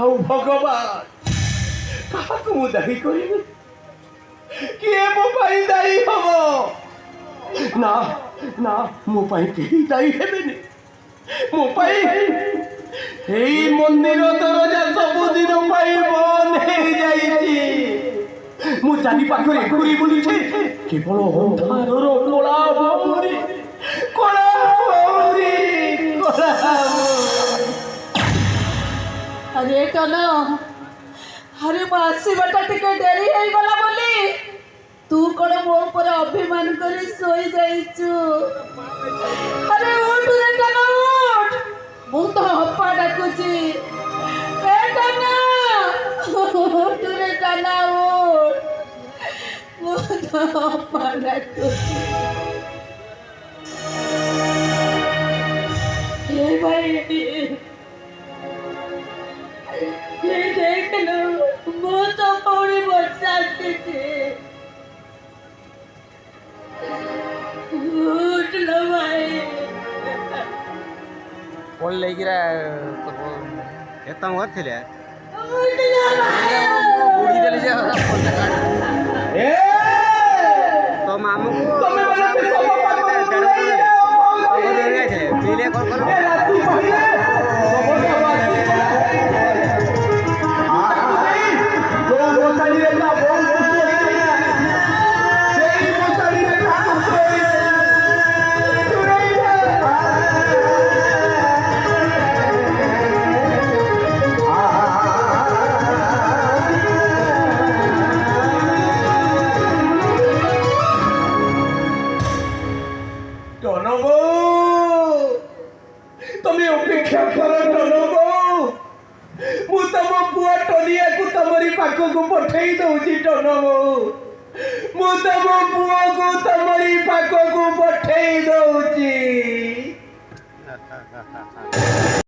ଆଉ ଭଗବାନ କାହାକୁ ମୁଁ ଦାୟୀ କରିବି? କିଏ ମୋ ପାଇଁ ଦାୟୀ ହବ? ନା ନା, ମୋ ପାଇଁ କେହି ଦାୟୀ ହେବେନି। ମୋ ପାଇଁ ଏଇ ମନ୍ଦିର ଦରଜା ସବୁଦିନ ପାଇଁ ବନ୍ଦ ହେଇଯାଇଛି। ମୁଁ ଚାରିପାଖରେ ଘୁରି ବୁଲୁଛି, କେବଳ ଅନ୍ଧାରର କଳା ଭଉଁରୀ, କଳା ଭଉଁରୀ, କଳା ଭଉଁରୀ। अरे कन, अरे मो आसवाटा टिके डेरी हो गला बोली तू कौन मो ऊपर अभिमान कर सोई जाइचु। अरे उठ रे कन उठ, मु तो हप्पा डाकुची। ए कन उठ रे कन उठ, मु तो हप्पा डाकुची। ए भाई ये देख लो, वो तो पूरी बरसाती थी। उठ लो भाई। कौन लेकिरा तो एतम घर थे उठ लो भाई। बुढ़ी देले जे ए तो मामू को तमे वाला से सब पागल हो रही है। पीले कौन करो ए राती पहिले सब आवाज जो मोसाड़ी रे ना बोल सेही मोसाड़ी रे ना कोई चुराई टनबो तमे अपेक्षा कर टनबो। मु तम पुआ टनिया को तमरी पाख को पठेई दउची टनबो। मु तम पुआ को तमरी पाख को पठेई दउची।